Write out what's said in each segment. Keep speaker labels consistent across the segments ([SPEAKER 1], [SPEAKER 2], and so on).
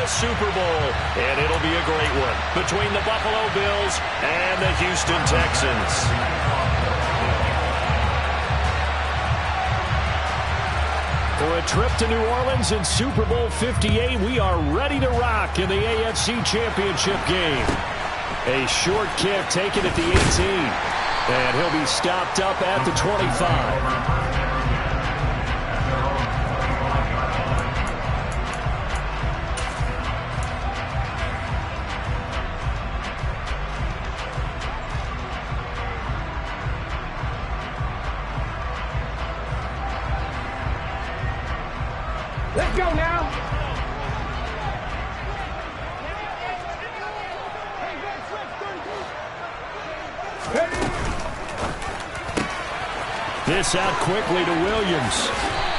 [SPEAKER 1] the Super Bowl, and it'll be a great one between the Buffalo Bills and the Houston Texans. For a trip to New Orleans in Super Bowl 58, we are ready to rock in the AFC Championship game. A short kick taken at the 18, and he'll be stopped up at the 25.
[SPEAKER 2] Let's go now.
[SPEAKER 1] This out quickly to Williams.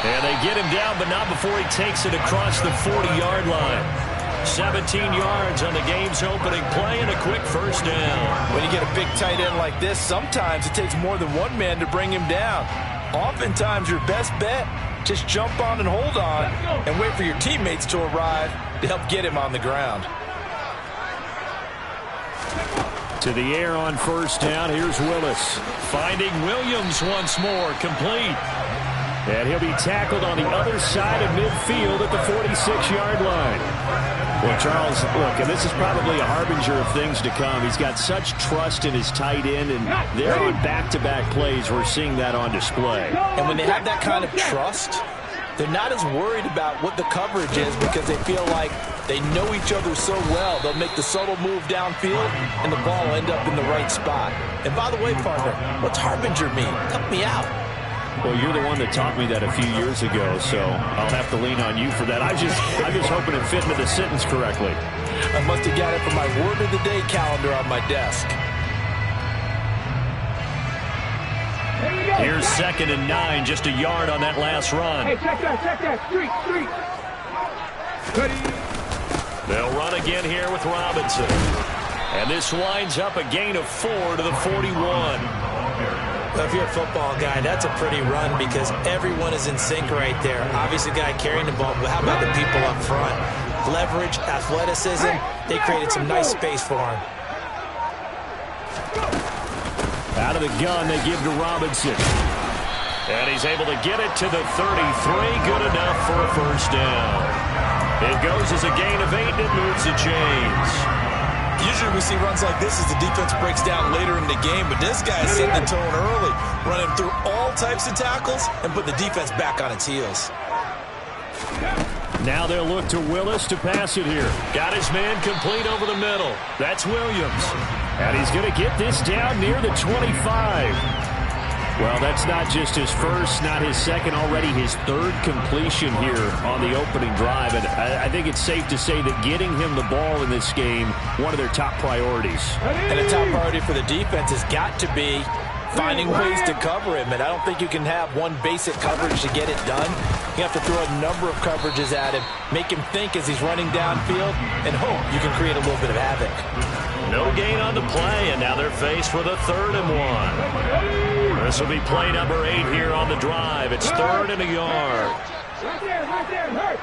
[SPEAKER 1] And they get him down, but not before he takes it across the 40-yard line. 17 yards on the game's opening play and a quick first down.
[SPEAKER 3] When you get a big tight end like this, sometimes it takes more than one man to bring him down. Oftentimes, your best bet, just jump on and hold on and wait for your teammates to arrive to help get him on the ground.
[SPEAKER 1] To the air on first down, here's Willis. Finding Williams once more, complete. And he'll be tackled on the other side of midfield at the 46-yard line. Well, Charles, look, and this is probably a harbinger of things to come. He's got such trust in his tight end, and they're on back-to-back plays. We're seeing that on display.
[SPEAKER 3] And when they have that kind of trust, they're not as worried about what the coverage is because they feel like they know each other so well. They'll make the subtle move downfield, and the ball will end up in the right spot. And by the way, partner, what's harbinger mean? Help me out.
[SPEAKER 1] Well, you're the one that taught me that a few years ago, so I'll have to lean on you for that. I'm just hoping it fit into the sentence correctly.
[SPEAKER 3] I must have got it from my word of the day calendar on my desk.
[SPEAKER 1] Here's 2nd and 9, just a yard on that last run.
[SPEAKER 2] Hey, check that. Street.
[SPEAKER 1] They'll run again here with Robinson. And this winds up a gain of 4 to the 41.
[SPEAKER 4] If you're a football guy, that's a pretty run because everyone is in sync right there. Obviously, the guy carrying the ball, but how about the people up front? Leverage, athleticism, they created some nice space for him.
[SPEAKER 1] Out of the gun, they give to Robinson. And he's able to get it to the 33. Good enough for a first down. It goes as a gain of 8, and it moves the chains.
[SPEAKER 3] Usually we see runs like this as the defense breaks down later in the game, but this guy is setting the tone early, running through all types of tackles and put the defense back on its heels.
[SPEAKER 1] Now they'll look to Willis to pass it here. Got his man complete over the middle. That's Williams. And he's going to get this down near the 25. Well, that's not just his first, not his second, already his third completion here on the opening drive. And I think it's safe to say that getting him the ball in this game, one of their top priorities.
[SPEAKER 3] And a top priority for the defense has got to be finding ways to cover him. And I don't think you can have one basic coverage to get it done. You have to throw a number of coverages at him, make him think as he's running downfield, and hope you can create a little bit of havoc.
[SPEAKER 1] No gain on the play, and now they're faced with a 3rd and 1. This will be play number 8 here on the drive. It's 3rd and a yard.
[SPEAKER 2] Right there, hurt.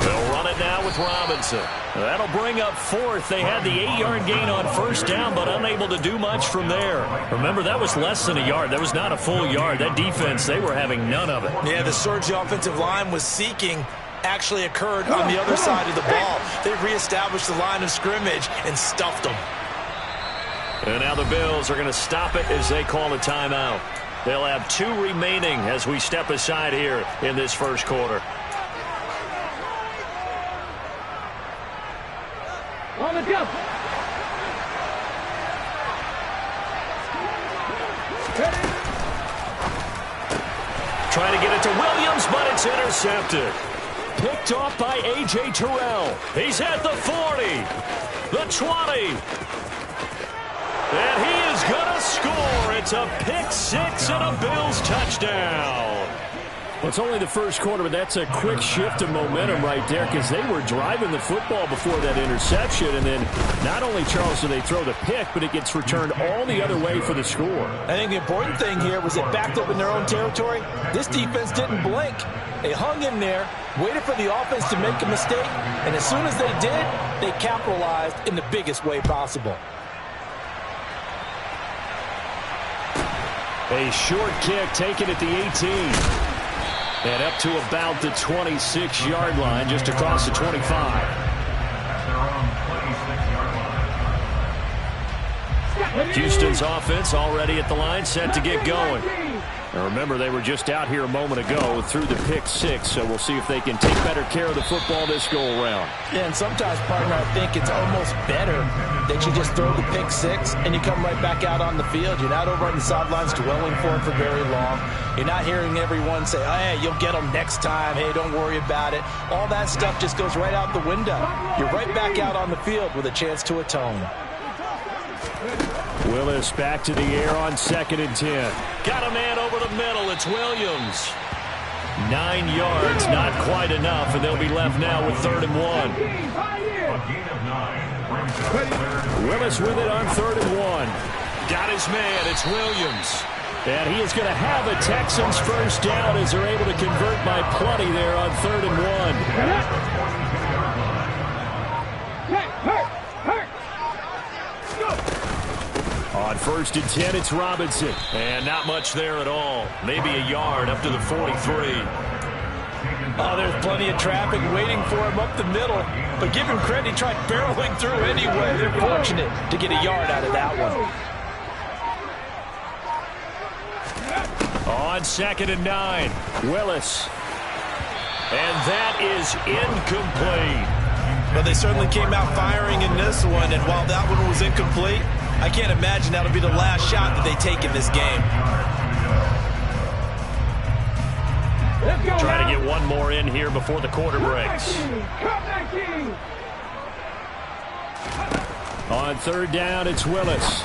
[SPEAKER 1] They'll run it now with Robinson. That'll bring up 4th. They had the 8-yard gain on first down, but unable to do much from there. Remember, that was less than a yard. That was not a full yard. That defense, they were having none of it.
[SPEAKER 3] Yeah, the surge the offensive line was seeking actually occurred on the other side of the ball. They reestablished the line of scrimmage and stuffed them.
[SPEAKER 1] And now the Bills are going to stop it as they call a timeout. They'll have 2 remaining as we step aside here in this first quarter.
[SPEAKER 2] On the jump.
[SPEAKER 1] Trying to get it to Williams, but it's intercepted. Picked off by A.J. Terrell. He's at the 40, the 20. And he is going to score. It's a pick 6 and a Bills touchdown. Well, it's only the first quarter, but that's a quick shift of momentum right there because they were driving the football before that interception. And then not only, Charles, do they throw the pick, but it gets returned all the other way for the score.
[SPEAKER 3] I think the important thing here was it backed up in their own territory. This defense didn't blink. They hung in there, waited for the offense to make a mistake, and as soon as they did, they capitalized in the biggest way possible.
[SPEAKER 1] A short kick taken at the 18. And up to about the 26-yard line, just across the 25. Houston's offense already at the line, set to get going. Now remember, they were just out here a moment ago through the pick 6, so we'll see if they can take better care of the football this go-around.
[SPEAKER 3] Yeah, and sometimes, partner, I think it's almost better that you just throw the pick 6 and you come right back out on the field. You're not over on the sidelines dwelling for it for very long. You're not hearing everyone say, oh, hey, you'll get them next time. Hey, don't worry about it. All that stuff just goes right out the window. You're right back out on the field with a chance to atone.
[SPEAKER 1] Willis back to the air on 2nd and 10. Got a man over the middle. It's Williams. 9 yards, not quite enough, and they'll be left now with 3rd and 1. Willis with it on 3rd and 1. Got his man. It's Williams. And he is going to have a Texans first down as they're able to convert by plenty there on 3rd and 1. On 1st and 10, it's Robinson. And not much there at all. Maybe a yard up to the 43.
[SPEAKER 3] Oh, there's plenty of traffic waiting for him up the middle. But give him credit, he tried barreling through anyway. They're fortunate to get a yard out of that one.
[SPEAKER 1] On 2nd and 9, Willis. And that is incomplete.
[SPEAKER 4] But they certainly came out firing in this one, and while that one was incomplete, I can't imagine that'll be the last shot that they take in this game.
[SPEAKER 1] Try to get one more in here before the quarter breaks. On 3rd down, it's Willis.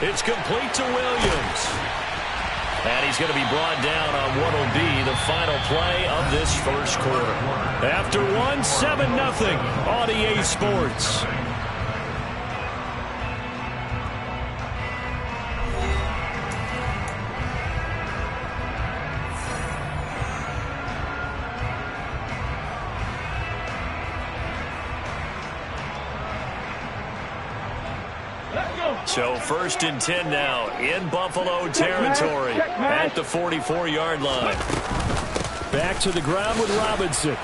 [SPEAKER 1] It's complete to Williams. And he's going to be brought down on what will be the final play of this first quarter. After 7-0 on EA Sports. So 1st and 10 now in Buffalo territory at the 44-yard line. Back to the ground with Robinson.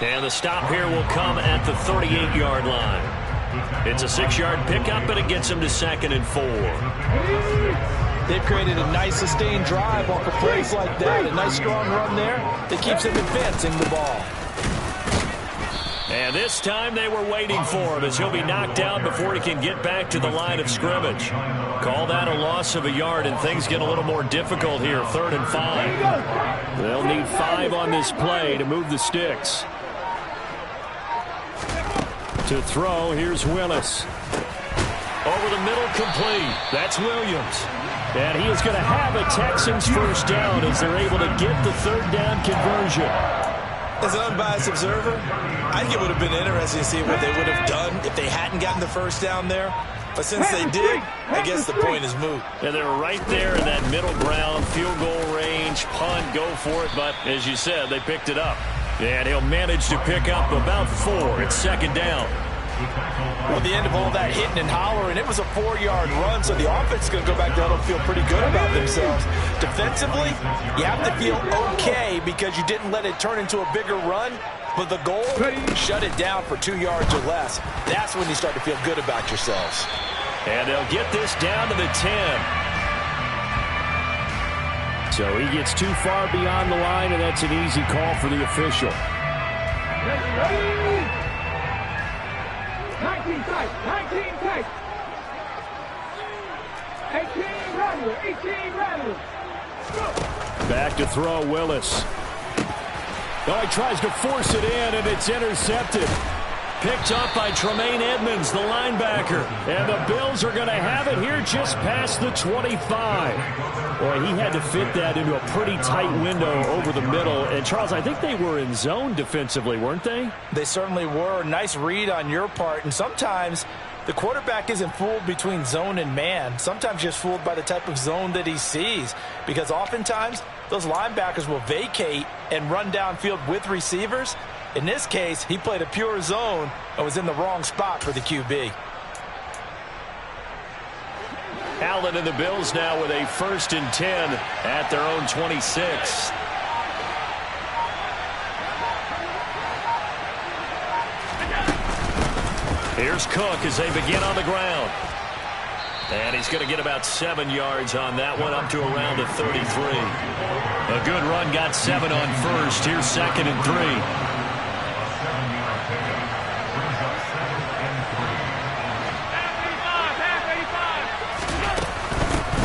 [SPEAKER 1] And the stop here will come at the 38-yard line. It's a 6-yard pickup, and it gets him to 2nd and 4.
[SPEAKER 3] They've created a nice sustained drive off of plays like that. A nice strong run there that keeps them advancing the ball.
[SPEAKER 1] And this time they were waiting for him as he'll be knocked down before he can get back to the line of scrimmage. Call that a loss of a yard, and things get a little more difficult here. 3rd and 5. They'll need 5 on this play to move the sticks. To throw, here's Willis. Over the middle, complete. That's Williams. And he is going to have a Texans first down as they're able to get the 3rd down conversion.
[SPEAKER 4] As an unbiased observer, I think it would have been interesting to see what they would have done if they hadn't gotten the first down there. But since they did, I guess the point is moot.
[SPEAKER 1] And they're right there in that middle ground, field goal range, punt, go for it. But as you said, they picked it up. And he'll manage to pick up about 4. It's 2nd down.
[SPEAKER 3] Well, at the end of all that hitting and hollering, it was a 4-yard run, so the offense is going to go back down and feel pretty good about themselves. Defensively, you have to feel okay because you didn't let it turn into a bigger run, but the goal, shut it down for 2 yards or less. That's when you start to feel good about yourselves.
[SPEAKER 1] And they'll get this down to the 10. So he gets too far beyond the line, and that's an easy call for the official.
[SPEAKER 2] 19 tight, 19 tight. 18 Rattler, 18 Rattler.
[SPEAKER 1] Back to throw, Willis. Oh, he tries to force it in, and it's intercepted. Picked up by Tremaine Edmonds, the linebacker. And the Bills are going to have it here just past the 25. Boy, he had to fit that into a pretty tight window over the middle. And, Charles, I think they were in zone defensively, weren't they?
[SPEAKER 3] They certainly were. Nice read on your part. And sometimes the quarterback isn't fooled between zone and man. Sometimes just fooled by the type of zone that he sees. Because oftentimes those linebackers will vacate and run downfield with receivers. In this case, he played a pure zone and was in the wrong spot for the QB.
[SPEAKER 1] Allen and the Bills now with a 1st and 10 at their own 26. Here's Cook as they begin on the ground. And he's going to get about 7 yards on that one, up to around the 33. A good run, got 7 on first. Here's 2nd and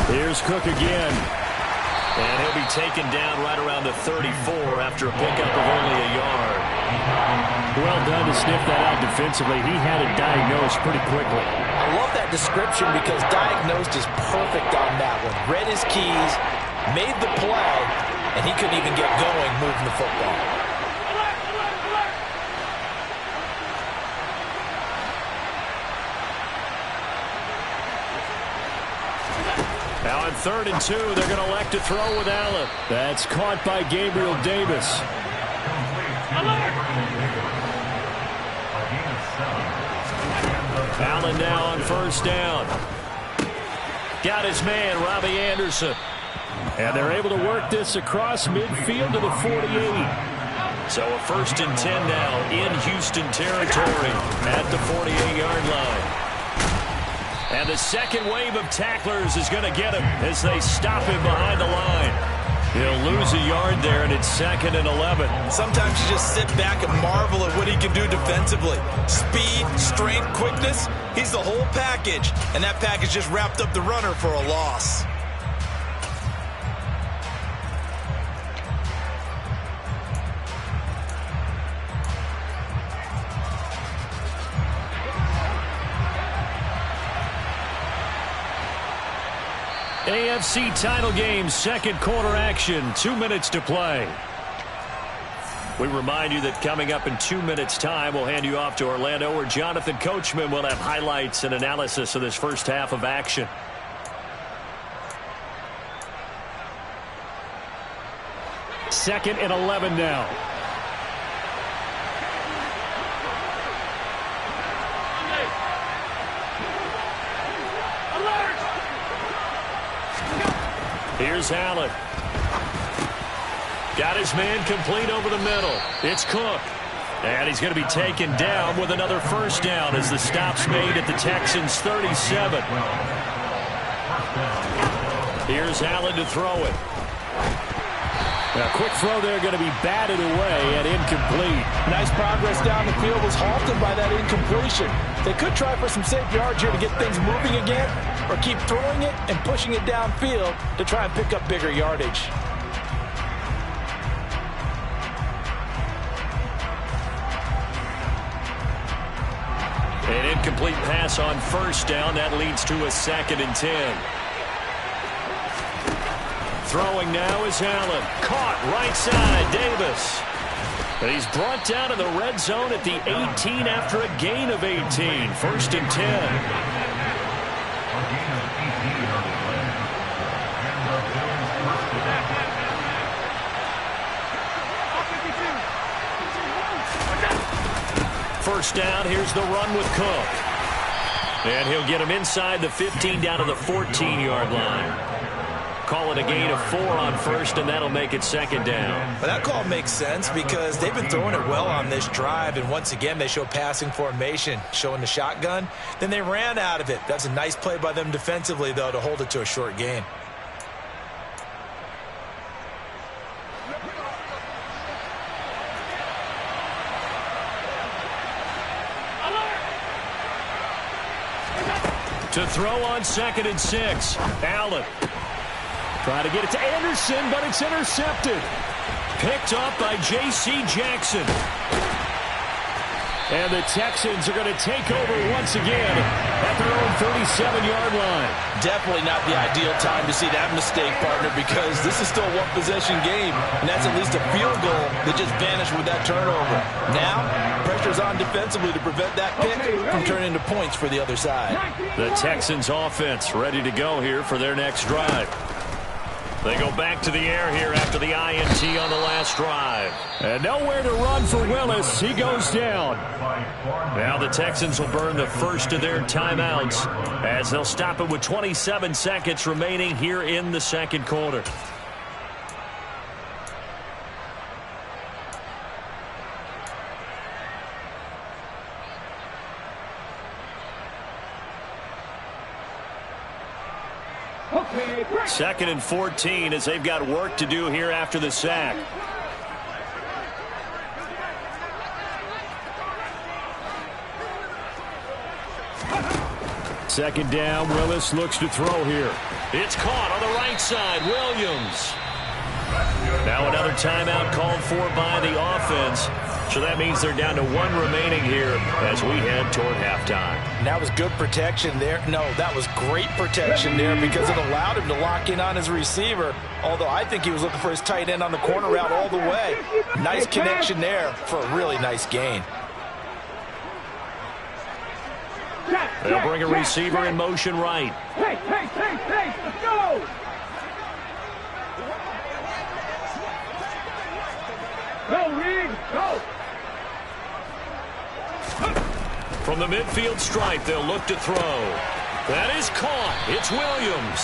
[SPEAKER 1] 3. Here's Cook again. And he'll be taken down right around the 34 after a pickup of only a yard. Well done to sniff that out defensively. He had it diagnosed pretty quickly.
[SPEAKER 3] I love that description because diagnosed is perfect on that one. Read his keys, made the play, and he couldn't even get going moving the football.
[SPEAKER 1] Now on 3rd and 2, they're going to elect to throw with Allen. That's caught by Gabriel Davis. Allen now on 1st down. Got his man, Robbie Anderson. And they're able to work this across midfield to the 48. So a 1st and 10 now in Houston territory at the 48-yard line. And the second wave of tacklers is going to get him as they stop him behind the line. He'll lose a yard there, and it's 2nd and 11.
[SPEAKER 4] Sometimes you just sit back and marvel at what he can do defensively. Speed, strength, quickness, he's the whole package. And that package just wrapped up the runner for a loss.
[SPEAKER 1] AFC title game, 2nd quarter action, 2 minutes to play. We remind you that coming up in 2 minutes' time, we'll hand you off to Orlando, where Jonathan Coachman will have highlights and analysis of this first half of action. Second and 11 now. Here's Allen. Got his man complete over the middle. It's Cook. And he's going to be taken down with another 1st down as the stop's made at the Texans' 37. Here's Allen to throw it. A quick throw there, going to be batted away and incomplete.
[SPEAKER 3] Nice progress down the field, was halted by that incompletion. They could try for some safe yards here to get things moving again, or keep throwing it and pushing it downfield to try and pick up bigger yardage.
[SPEAKER 1] An incomplete pass on 1st down. That leads to a 2nd and 10. Throwing now is Allen. Caught right side, Davis. And he's brought down in the red zone at the 18 after a gain of 18. 1st and 10. First down, here's the run with Cook. And he'll get him inside the 15 down to the 14-yard line. Call it a gain of 4 on 1st, and that'll make it 2nd down.
[SPEAKER 4] But that call makes sense because they've been throwing it well on this drive, and once again they show passing formation, showing the shotgun. Then they ran out of it. That's a nice play by them defensively, though, to hold it to a short gain.
[SPEAKER 1] To throw on 2nd and 6, Allen. Trying to get it to Anderson, but it's intercepted. Picked up by J.C. Jackson. And the Texans are going to take over once again at their own 37-yard line.
[SPEAKER 3] Definitely not the ideal time to see that mistake, partner, because this is still a one-possession game, and that's at least a field goal that just vanished with that turnover. Now, pressure's on defensively to prevent that pick from turning into points for the other side.
[SPEAKER 1] The Texans offense ready to go here for their next drive. They go back to the air here after the INT on the last drive. And nowhere to run for Willis. He goes down. Now the Texans will burn the first of their timeouts as they'll stop it with 27 seconds remaining here in the second quarter. Second and 14 as they've got work to do here after the sack. Second down, Willis looks to throw here. It's caught on the right side, Williams. Now another timeout called for by the offense. So that means they're down to one remaining here as we head toward halftime.
[SPEAKER 3] And that was good protection there. No, that was great protection there because it allowed him to lock in on his receiver. Although I think he was looking for his tight end on the corner route all the way. Nice connection there for a really nice gain.
[SPEAKER 1] They'll bring a receiver in motion right.
[SPEAKER 2] Hey, let's go! Go, Reed, go!
[SPEAKER 1] From the midfield stripe, they'll look to throw. That is caught. It's Williams.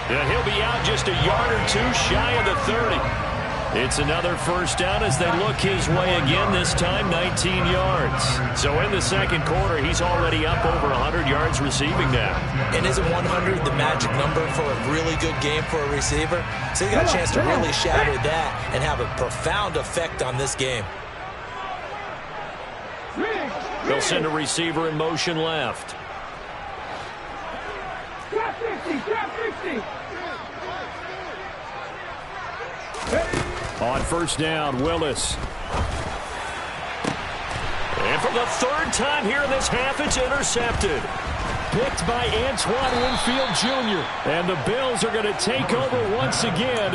[SPEAKER 1] And he'll be out just a yard or two shy of the 30. It's another first down as they look his way again, this time 19 yards. So in the second quarter, he's already up over 100 yards receiving now.
[SPEAKER 4] And isn't 100 the magic number for a really good game for a receiver? So he got a chance to really shatter that and have a profound effect on this game.
[SPEAKER 1] They'll send a receiver in motion left.
[SPEAKER 2] Drop 50, drop 50!
[SPEAKER 1] On first down, Willis. And for the third time here in this half, it's intercepted. Picked by Antoine Winfield Jr. And the Bills are going to take over once again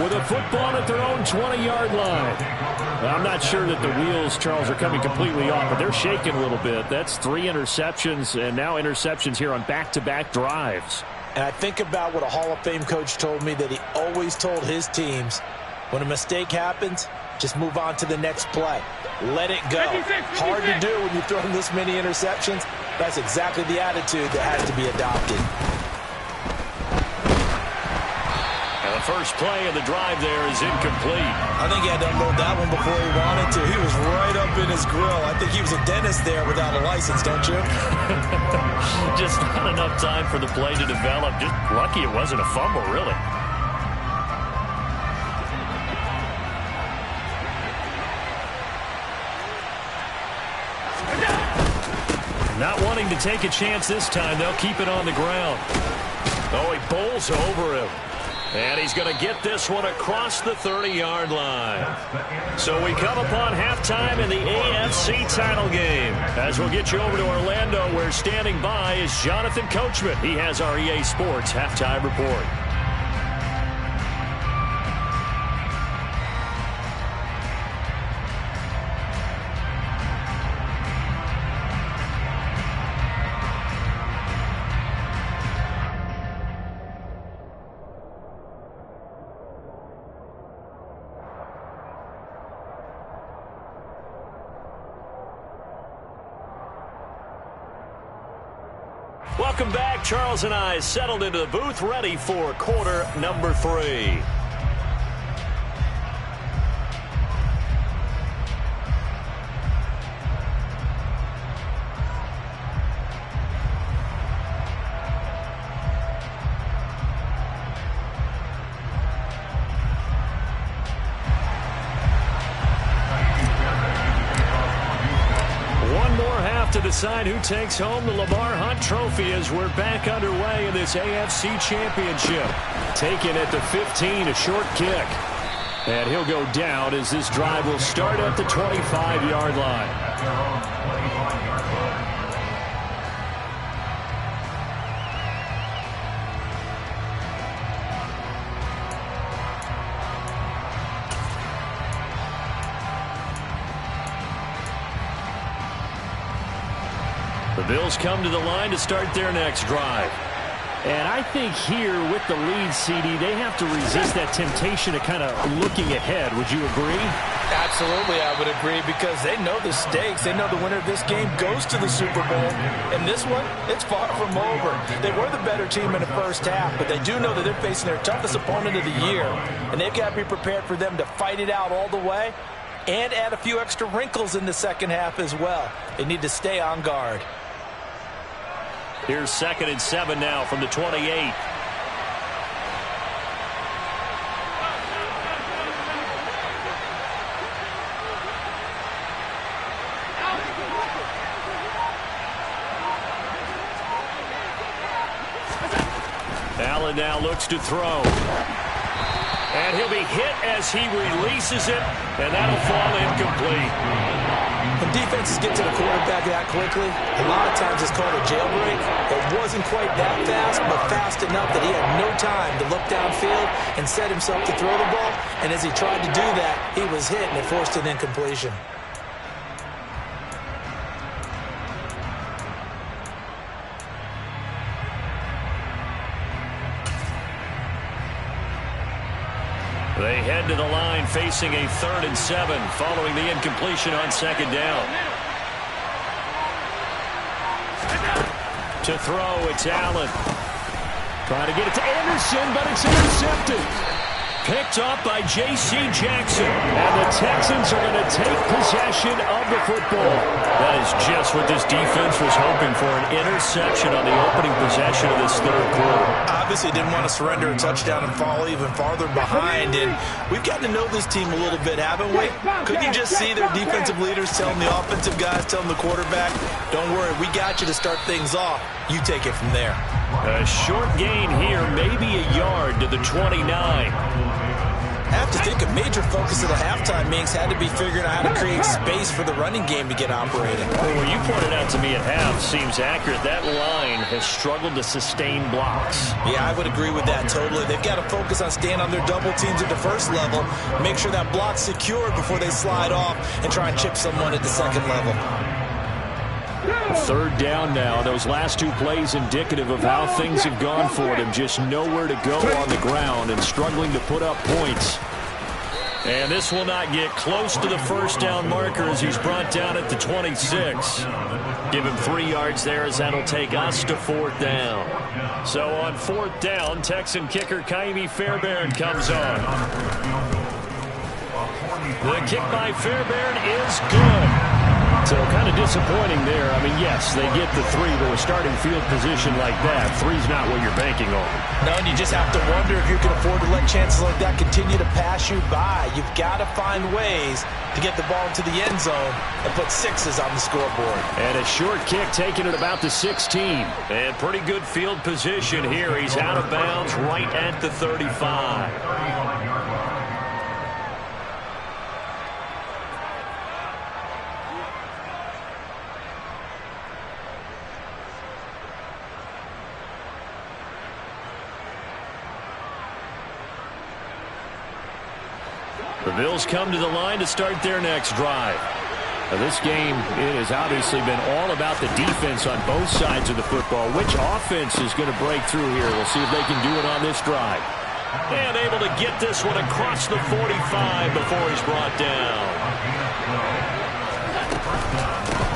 [SPEAKER 1] with a football at their own 20-yard line. I'm not sure that the wheels, Charles, are coming completely off, but they're shaking a little bit. That's 3 interceptions and now interceptions here on back-to-back drives.
[SPEAKER 4] And I think about what a Hall of Fame coach told me that he always told his teams, when a mistake happens, just move on to the next play. Let it go. Hard to do when you throw in this many interceptions. That's exactly the attitude that has to be adopted.
[SPEAKER 1] And the first play of the drive there is incomplete.
[SPEAKER 4] I think he had to unload that one before he wanted to. He was right up in his grill. I think he was a dentist there without a license, don't you?
[SPEAKER 1] Just not enough time for the play to develop. Just lucky it wasn't a fumble, really. Not wanting to take a chance this time, they'll keep it on the ground. Oh, he bowls over him. And he's going to get this one across the 30-yard line. So we come upon halftime in the AFC title game. As we'll get you over to Orlando, where standing by is Jonathan Coachman. He has our EA Sports halftime report. Welcome back. Charles and I settled into the booth, ready for quarter number 3. To decide who takes home the Lamar Hunt Trophy as we're back underway in this AFC Championship. Taken at the 15, a short kick. And he'll go down as this drive will start at the 25-yard line. The Bills come to the line to start their next drive. And I think here with the lead, CD, they have to resist that temptation of kind of looking ahead. Would you agree?
[SPEAKER 3] Absolutely, I would agree, because they know the stakes. They know the winner of this game goes to the Super Bowl. And this one, it's far from over. They were the better team in the first half, but they do know that they're facing their toughest opponent of the year. And they've got to be prepared for them to fight it out all the way and add a few extra wrinkles in the second half as well. They need to stay on guard.
[SPEAKER 1] Here's 2nd and 7 now from the 28. Allen now looks to throw. And he'll be hit as he releases it, and that'll fall incomplete.
[SPEAKER 4] When defenses get to the quarterback that quickly, a lot of times it's called a jailbreak. It wasn't quite that fast, but fast enough that he had no time to look downfield and set himself to throw the ball. And as he tried to do that, he was hit, and it forced an incompletion.
[SPEAKER 1] They head to the line facing a 3rd and 7 following the incompletion on 2nd down. To throw, it's Allen. Trying to get it to Anderson, but it's intercepted. Picked up by J.C. Jackson. And the Texans are going to take possession of the football. That is just what this defense was hoping for, an interception on the opening possession of this 3rd quarter.
[SPEAKER 3] Obviously didn't want to surrender a touchdown and fall even farther behind. And we've gotten to know this team a little bit, haven't we? Couldn't you just see their defensive leaders telling the offensive guys, telling the quarterback, don't worry, we got you to start things off. You take it from there.
[SPEAKER 1] A short gain here, maybe a yard to the 29.
[SPEAKER 3] I have to think a major focus of the halftime meetings had to be figuring out how to create space for the running game to get operating.
[SPEAKER 1] Well, what you pointed out to me at half seems accurate. That line has struggled to sustain blocks.
[SPEAKER 3] Yeah, I would agree with that totally. They've got to focus on staying on their double teams at the first level, make sure that block's secured before they slide off and try and chip someone at the second level.
[SPEAKER 1] 3rd down now. Those last 2 plays indicative of how things have gone for them. Just nowhere to go on the ground and struggling to put up points. And this will not get close to the 1st down marker as he's brought down at the 26. Give him 3 yards there as that'll take us to 4th down. So on 4th down, Texan kicker Kaimi Fairbairn comes on. The kick by Fairbairn is good. So kind of disappointing there. I mean, yes, they get the 3, but with starting field position like that, 3's not what you're banking on.
[SPEAKER 3] No, and you just have to wonder if you can afford to let chances like that continue to pass you by. You've got to find ways to get the ball into the end zone and put 6s on the scoreboard.
[SPEAKER 1] And a short kick taken at about the 16. And pretty good field position here. He's out of bounds right at the 35. The Bills come to the line to start their next drive. Now, this game, it has obviously been all about the defense on both sides of the football. Which offense is going to break through here? We'll see if they can do it on this drive. And able to get this one across the 45 before he's brought down.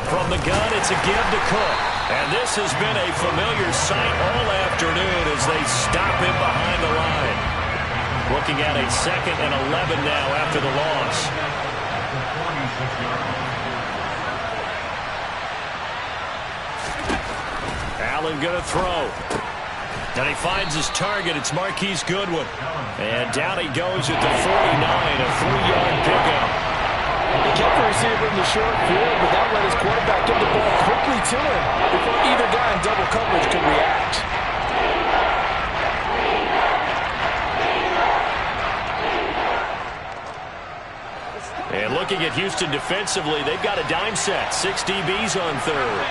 [SPEAKER 1] From the gun, it's a give to Cook. And this has been a familiar sight all afternoon as they stop him behind the line. Looking at a 2nd and 11 now after the loss. Allen going to throw. And he finds his target. It's Marquise Goodwin. And down he goes at the 49, a 3-yard pickup.
[SPEAKER 3] He kept the receiver in the short field, but that let his quarterback get the ball quickly to him before either guy in double coverage could react.
[SPEAKER 1] And looking at Houston defensively, they've got a dime set. 6 DBs on 3rd.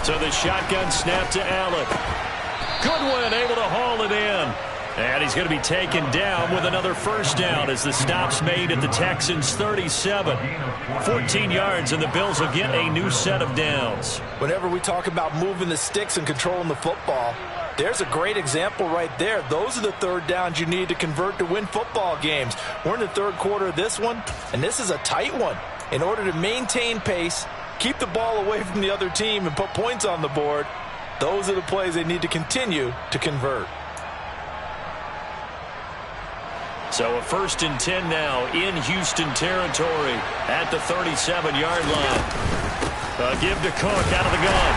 [SPEAKER 1] So the shotgun snap to Allen. Goodwin able to haul it in. And he's going to be taken down with another first down as the stop's made at the Texans' 37. 14 yards, and the Bills will get a new set of downs.
[SPEAKER 3] Whenever we talk about moving the sticks and controlling the football, there's a great example right there. Those are the third downs you need to convert to win football games. We're in the third quarter of this one, and this is a tight one. In order to maintain pace, keep the ball away from the other team, and put points on the board, those are the plays they need to continue to convert.
[SPEAKER 1] So a 1st and 10 now in Houston territory at the 37-yard line. A give to Cook out of the gun.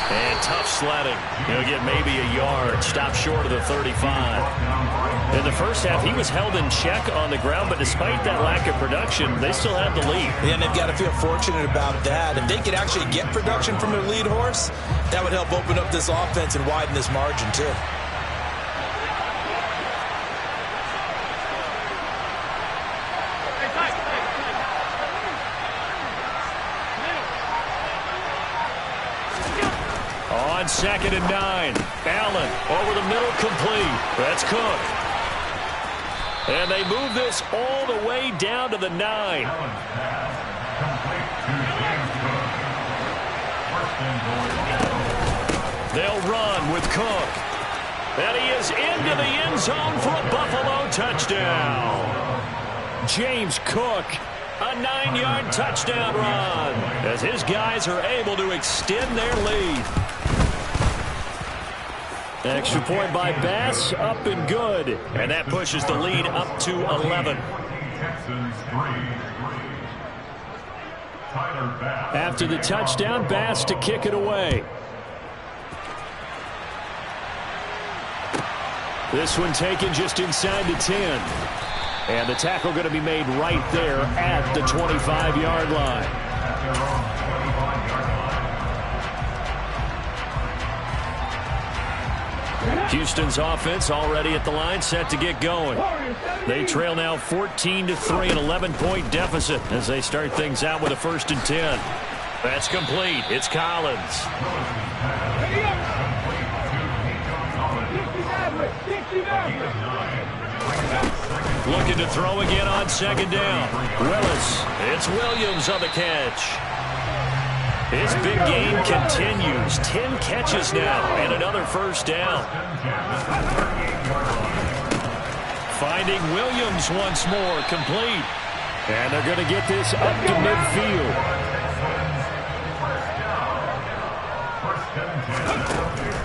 [SPEAKER 1] And tough sledding. He'll get maybe a yard. Stop short of the 35. In the first half, he was held in check on the ground, but despite that lack of production, they still have the lead.
[SPEAKER 4] Yeah, and they've got to feel fortunate about that. If they could actually get production from their lead horse, that would help open up this offense and widen this margin, too.
[SPEAKER 1] On 2nd and 9, Allen over the middle, complete. That's Cook. And they move this all the way down to the 9. They'll run with Cook. And he is into the end zone for a Buffalo touchdown. James Cook, a 9-yard touchdown run, as his guys are able to extend their lead. Extra point by Bass, up and good. And that pushes the lead up to 11. After the touchdown, Bass to kick it away. This one taken just inside the 10. And the tackle going to be made right there at the 25-yard line. Houston's offense already at the line, set to get going. They trail now 14-3, an 11-point deficit as they start things out with a 1st and 10. That's complete. It's Collins. Looking to throw again on 2nd down. Willis. It's Williams on the catch. His big game continues. 10 catches now and another 1st down. Finding Williams once more, complete. And they're going to get this up to midfield.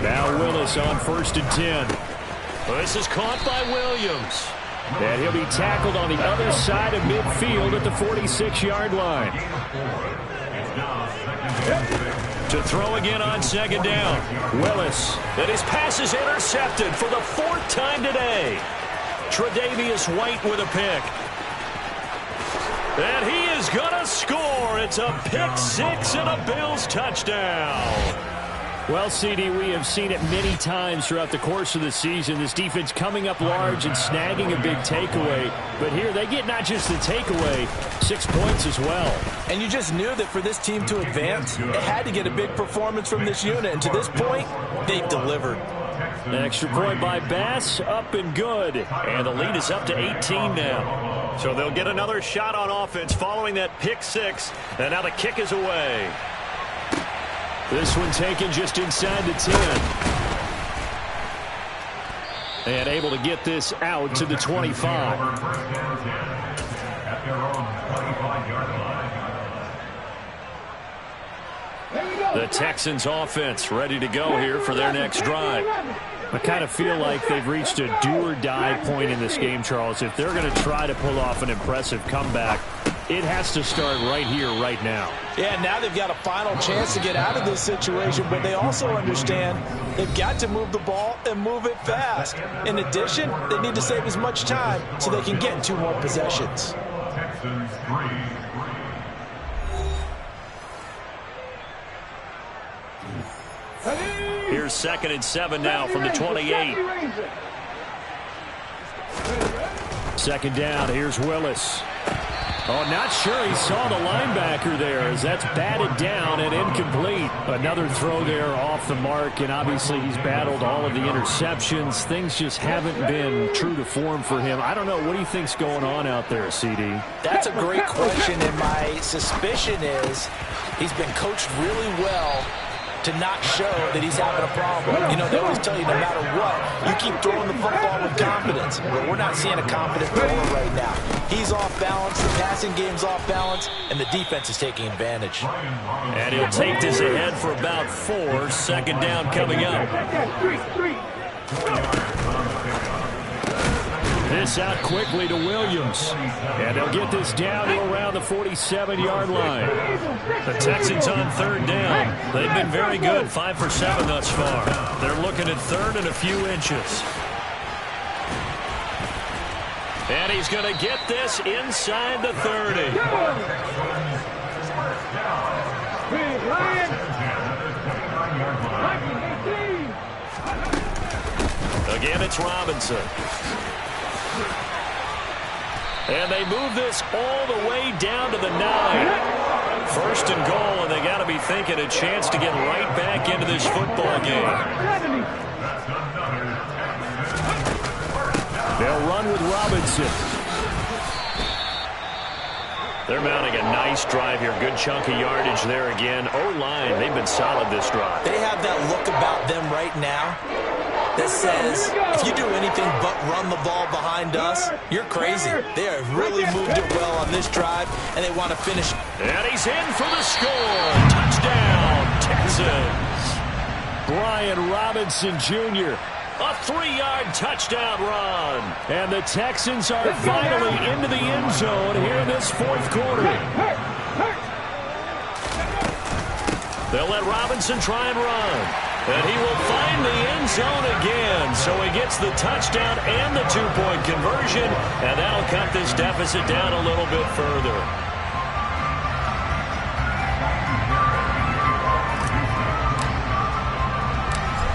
[SPEAKER 1] Now Willis on 1st and 10. This is caught by Williams. And he'll be tackled on the other side of midfield at the 46-yard line. To throw again on 2nd down. Willis. And his pass is intercepted for the 4th time today. Tre'Davious White with a pick. And he is going to score. It's a pick 6 and a Bills touchdown. Well, CD, we have seen it many times throughout the course of the season. This defense coming up large and snagging a big takeaway. But here they get not just the takeaway, 6 points as well.
[SPEAKER 3] And you just knew that for this team to advance, it had to get a big performance from this unit. And to this point, they've delivered.
[SPEAKER 1] An extra point by Bass, up and good. And the lead is up to 18 now. So they'll get another shot on offense following that pick 6. And now the kick is away. This one taken just inside the 10. And able to get this out to the 25. The Texans offense ready to go here for their next drive. I kind of feel like they've reached a do-or-die point in this game, Charles. If they're going to try to pull off an impressive comeback, it has to start right here, right now.
[SPEAKER 3] Yeah, now they've got a final chance to get out of this situation, but they also understand they've got to move the ball and move it fast. In addition, they need to save as much time so they can get 2 more possessions.
[SPEAKER 1] Here's 2nd and 7 now from the 28. 2nd down, here's Willis. Oh, not sure he saw the linebacker there as that's batted down and incomplete. Another throw there off the mark, and obviously he's battled all of the interceptions. Things just haven't been true to form for him. I don't know. What do you think's going on out there, CD?
[SPEAKER 3] That's a great question, and my suspicion is he's been coached really well to not show that he's having a problem. You know, they always tell you no matter what, you keep throwing the football with confidence. But we're not seeing a confident thrower right now. He's off balance, the passing game's off balance, and the defense is taking advantage.
[SPEAKER 1] And he'll take this ahead for about 4. Second down coming up. This out quickly to Williams. And they'll get this down to around the 47-yard line. The Texans on third down. They've been very good, 5 for 7 thus far. They're looking at third and a few inches. And he's going to get this inside the 30. Again, it's Robinson. And they move this all the way down to the 9. First and goal, and they got to be thinking a chance to get right back into this football game. They'll run with Robinson. They're mounting a nice drive here. Good chunk of yardage there again. O-line, they've been solid this drive.
[SPEAKER 3] They have that look about them right now that says, if you do anything but run the ball behind us, you're crazy. They have really moved it well on this drive, and they want to finish.
[SPEAKER 1] And he's in for the score. Touchdown, Texans. Brian Robinson Jr., a 3-yard touchdown run. And the Texans are finally into the end zone here in this fourth quarter. They'll let Robinson try and run. And he will find the end zone again. So he gets the touchdown and the 2-point conversion. And that'll cut this deficit down a little bit further.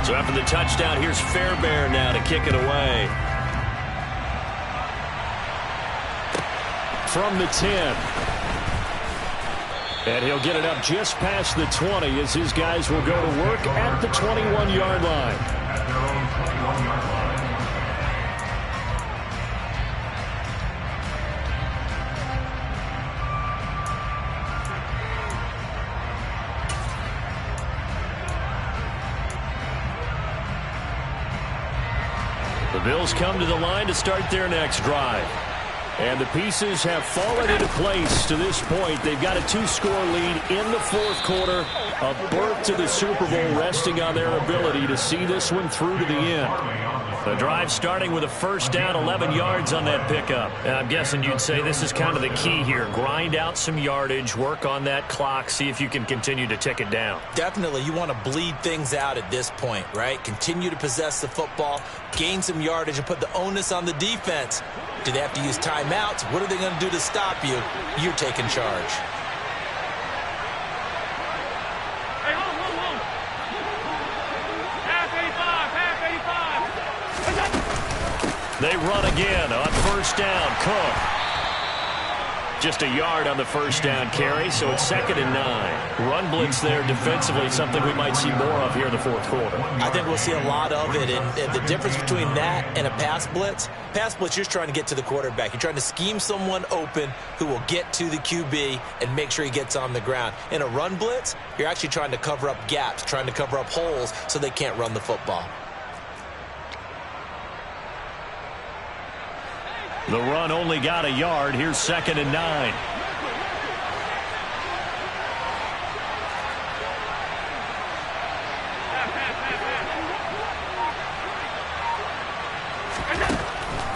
[SPEAKER 1] So after the touchdown, here's Fairbairn now to kick it away. From the 10. And he'll get it up just past the 20 as his guys will go to work at the 21-yard line. The Bills come to the line to start their next drive. And the pieces have fallen into place to this point. They've got a 2-score lead in the fourth quarter. A berth to the Super Bowl resting on their ability to see this one through to the end. The drive starting with a first down, 11 yards on that pickup. And I'm guessing you'd say this is kind of the key here. Grind out some yardage, work on that clock, see if you can continue to tick it down.
[SPEAKER 3] Definitely, you want to bleed things out at this point, right? Continue to possess the football, gain some yardage, and put the onus on the defense. Do they have to use timeouts? What are they going to do to stop you? You're taking charge.
[SPEAKER 2] Hey, hold. Half 85.
[SPEAKER 1] They run again on first down. Cook. Just a yard on the first down carry, so it's 2nd and 9. Run blitz there defensively, something we might see more of here in the fourth quarter.
[SPEAKER 3] I think we'll see a lot of it, and the difference between that and a pass blitz, you're just trying to get to the quarterback. You're trying to scheme someone open who will get to the QB and make sure he gets on the ground. In a run blitz, you're actually trying to cover up gaps, trying to cover up holes so they can't run the football.
[SPEAKER 1] The run only got a yard. Here's 2nd and 9.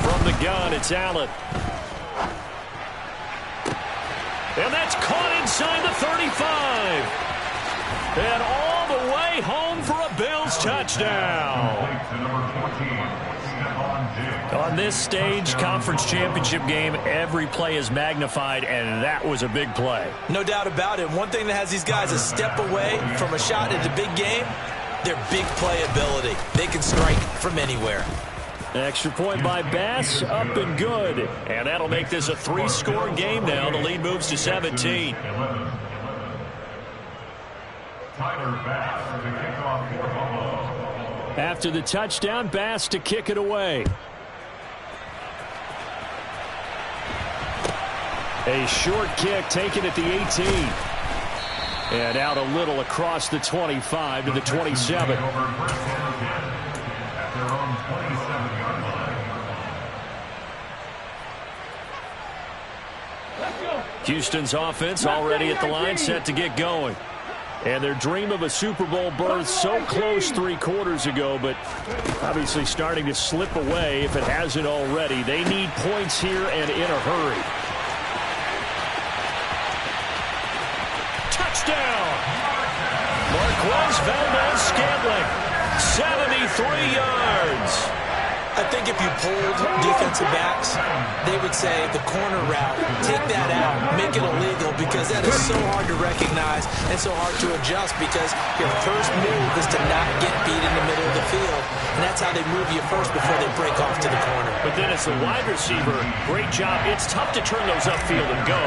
[SPEAKER 1] From the gun, it's Allen. And that's caught inside the 35. And all the way home for a Bills touchdown. On this stage, conference championship game, every play is magnified, and that was a big play.
[SPEAKER 3] No doubt about it. One thing that has these guys a step away from a shot at the big game, their big play ability. They can strike from anywhere.
[SPEAKER 1] Extra point by Bass, up and good. And that'll make this a 3-score game now. The lead moves to 17. After the touchdown, Bass to kick it away. A short kick taken at the 18. And out a little across the 25 to the 27. Houston's offense already at the line, set to get going. And their dream of a Super Bowl berth so close 3 quarters ago, but obviously starting to slip away if it hasn't already. They need points here and in a hurry. Touchdown! Marquez Valdez-Scantling, 73 yards.
[SPEAKER 4] I think if you polled defensive backs, they would say the corner route, take that out, make it illegal, because that is so hard to recognize and so hard to adjust, because your first move is to not get beat in the middle of the field, and that's how they move you first before they break off to the corner.
[SPEAKER 1] But then as a wide receiver, great job. It's tough to turn those upfield and go,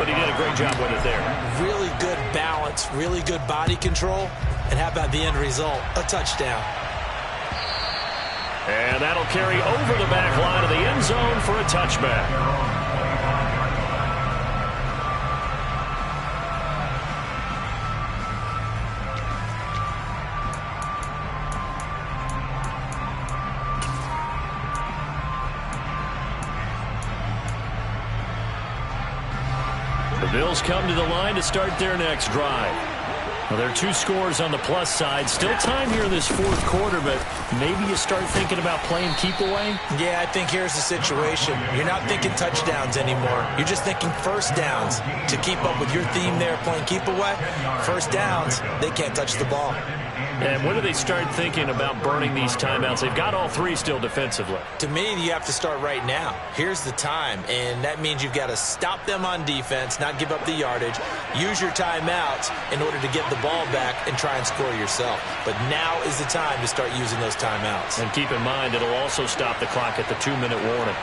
[SPEAKER 1] but he did a great job with it there.
[SPEAKER 4] Really good balance, really good body control, and how about the end result? A touchdown.
[SPEAKER 1] And that'll carry over the back line of the end zone for a touchback. The Bills come to the line to start their next drive. Well, there are 2 scores on the plus side. Still time here in this 4th quarter, but maybe you start thinking about playing keep away?
[SPEAKER 4] Yeah, I think here's the situation. You're not thinking touchdowns anymore. You're just thinking first downs. To keep up with your theme there, playing keep away, first downs, they can't touch the ball.
[SPEAKER 1] And when do they start thinking about burning these timeouts? They've got all 3 still defensively.
[SPEAKER 4] To me, you have to start right now. Here's the time, and that means you've got to stop them on defense, not give up the yardage, use your timeouts in order to get the ball back and try and score yourself. But now is the time to start using those timeouts.
[SPEAKER 1] And keep in mind, it'll also stop the clock at the 2-minute warning.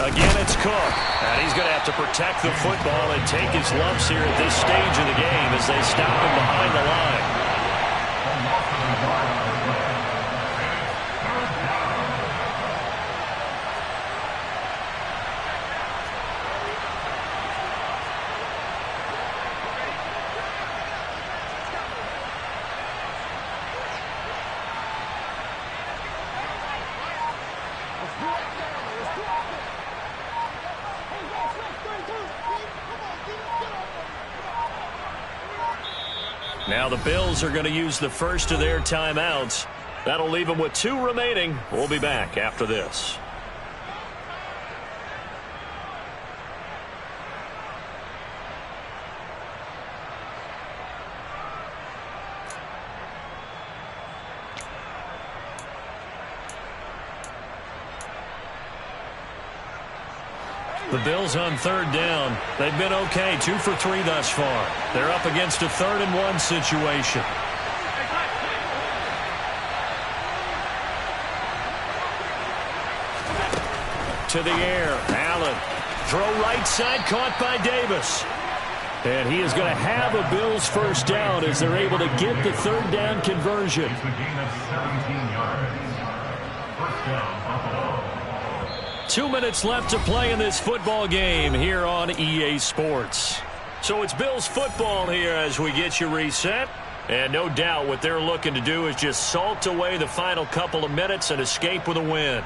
[SPEAKER 1] Again, it's Cook. And he's going to have to protect the football and take his lumps here at this stage of the game as they stop him behind the line. Now the Bills are going to use the first of their timeouts. That'll leave them with 2 remaining. We'll be back after this. The Bills on 3rd down. They've been okay, 2 for 3 thus far. They're up against a 3rd and 1 situation. To the air, Allen. Throw right side, caught by Davis. And he is going to have a Bills first down as they're able to get the 3rd down conversion. 2 minutes left to play in this football game here on EA Sports. So it's Bills football here as we get you reset. And no doubt what they're looking to do is just salt away the final couple of minutes and escape with a win.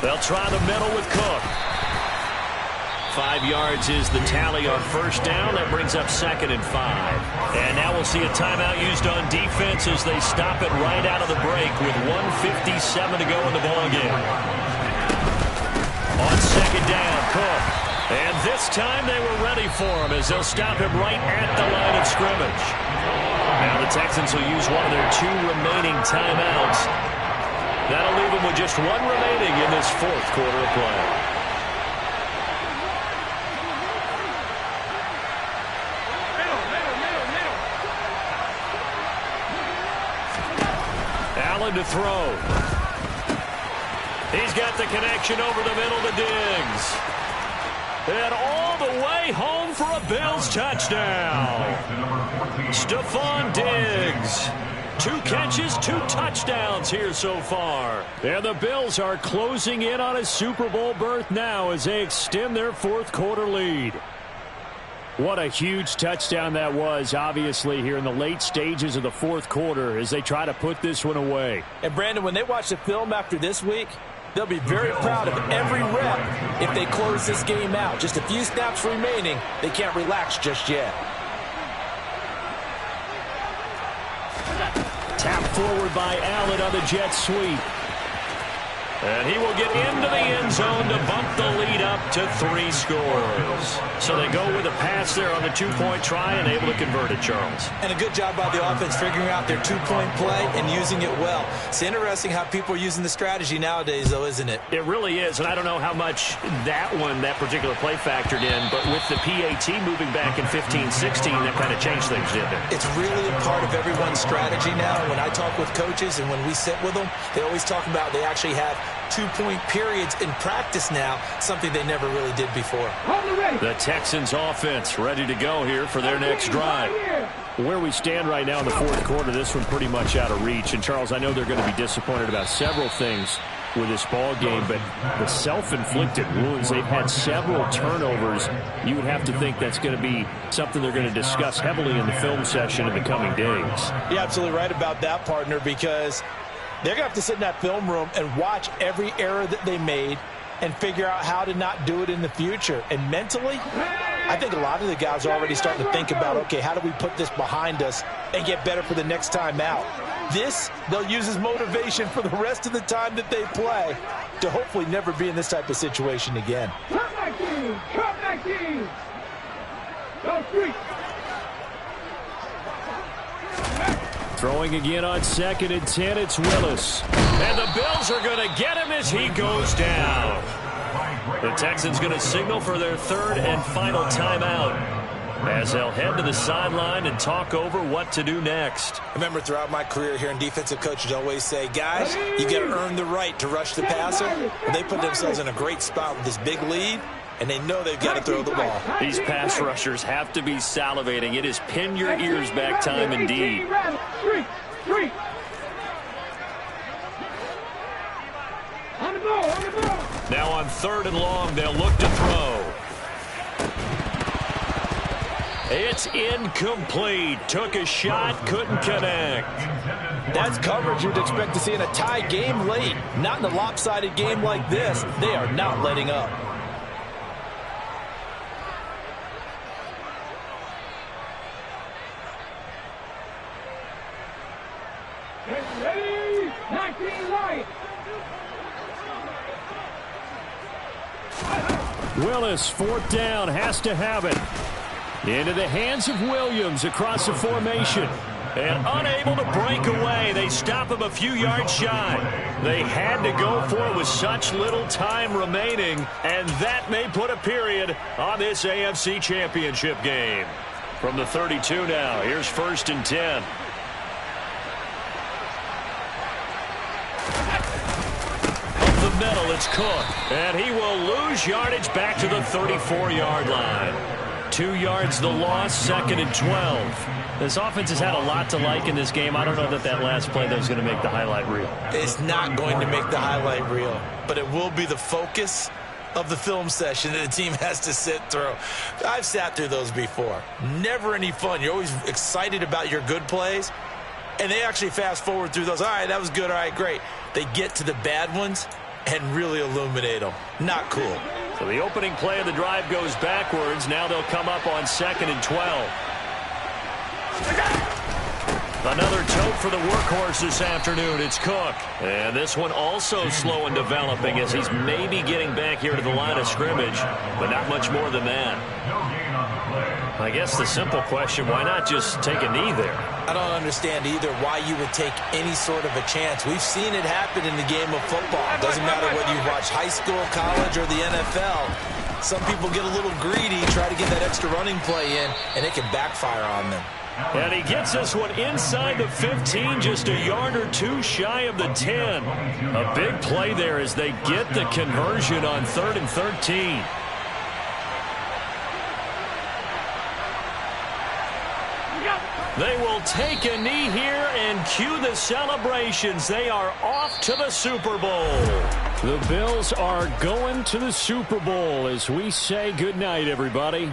[SPEAKER 1] They'll try the middle with Cook. 5 yards is the tally on first down. That brings up 2nd and 5. And now we'll see a timeout used on defense as they stop it right out of the break with 1:57 to go in the ballgame. On 2nd down, Cook. And this time they were ready for him as they'll stop him right at the line of scrimmage. Now the Texans will use one of their 2 remaining timeouts. That'll leave him with just one remaining in this fourth quarter of play. Allen to throw. He's got the connection over the middle to Diggs. And all the way home for a Bills touchdown. Stephon Diggs. 2 catches, 2 touchdowns here so far. And the Bills are closing in on a Super Bowl berth now as they extend their fourth quarter lead. What a huge touchdown that was, obviously, here in the late stages of the fourth quarter as they try to put this one away.
[SPEAKER 3] And, Brandon, when they watch the film after this week, they'll be very proud of every rep if they close this game out. Just a few snaps remaining. They can't relax just yet.
[SPEAKER 1] Tap forward by Allen on the jet sweep. And he will get into the end zone to bump the lead up to 3 scores. So they go with a pass there on the 2-point try and able to convert it, Charles.
[SPEAKER 4] And a good job by the offense figuring out their 2-point play and using it well. It's interesting how people are using the strategy nowadays, though, isn't it?
[SPEAKER 1] It really is, and I don't know how much that particular play factored in, but with the PAT moving back in 15-16, that kind of changed things, didn't it?
[SPEAKER 4] It's really a part of everyone's strategy now. When I talk with coaches and when we sit with them, they always talk about they actually have 2-point periods in practice now, something they never really did before.
[SPEAKER 1] The Texans offense ready to go here for their next drive. Where we stand right now in the fourth quarter, this one pretty much out of reach. And, Charles, I know they're going to be disappointed about several things with this ball game, but the self-inflicted wounds, they've had several turnovers. You would have to think that's going to be something they're going to discuss heavily in the film session in the coming days.
[SPEAKER 3] You're absolutely right about that, partner, because they're going to have to sit in that film room and watch every error that they made and figure out how to not do it in the future. And mentally, I think a lot of the guys are already starting to think about, okay, how do we put this behind us and get better for the next time out? This, they'll use as motivation for the rest of the time that they play to hopefully never be in this type of situation again.
[SPEAKER 2] Come back team! Come back team! Go street!
[SPEAKER 1] Throwing again on 2nd and 10, it's Willis. And the Bills are going to get him as he goes down. The Texans going to signal for their 3rd and final timeout as they'll head to the sideline and talk over what to do next.
[SPEAKER 4] I remember throughout my career here in defensive coaches always say, guys, you got to earn the right to rush the passer. Well, they put themselves in a great spot with this big lead, and they know they've got to throw the ball.
[SPEAKER 1] These pass rushers have to be salivating. It is pin your ears back time indeed.
[SPEAKER 2] Street! On the ball, on the ball!
[SPEAKER 1] Now on 3rd and long, they'll look to throw. It's incomplete. Took a shot, couldn't connect.
[SPEAKER 3] That's coverage you'd expect to see in a tie game late. Not in a lopsided game like this. They are not letting up.
[SPEAKER 2] Ready? 19 light!
[SPEAKER 1] Willis, 4th down, has to have it. Into the hands of Williams across the formation. And unable to break away. They stop him a few yards shy. They had to go for it with such little time remaining. And that may put a period on this AFC Championship game. From the 32 now, here's 1st and 10. Up the middle, it's Cook. And he will lose yardage back to the 34-yard line. 2 yards the loss, 2nd and 12. This offense has had a lot to like in this game. I don't know that last play that was going to make the highlight reel.
[SPEAKER 4] It's not going to make the highlight reel, but it will be the focus of the film session that the team has to sit through. I've sat through those before. Never any fun. You're always excited about your good plays, and they actually fast forward through those. All right, that was good. All right, great. They get to the bad ones and really illuminate them. Not cool.
[SPEAKER 1] So the opening play of the drive goes backwards. Now they'll come up on 2nd and 12. Another tote for the workhorse this afternoon. It's Cook. And this one also slow and developing as he's maybe getting back here to the line of scrimmage, but not much more than that. I guess the simple question, why not just take a knee there?
[SPEAKER 3] I don't understand either why you would take any sort of a chance. We've seen it happen in the game of football. It doesn't matter whether you watch high school, college, or the NFL. Some people get a little greedy, try to get that extra running play in, and it can backfire on them.
[SPEAKER 1] And he gets this one inside the 15, just a yard or two shy of the 10. A big play there as they get the conversion on 3rd and 13. They will take a knee here and cue the celebrations. They are off to the Super Bowl. The Bills are going to the Super Bowl as we say goodnight, everybody.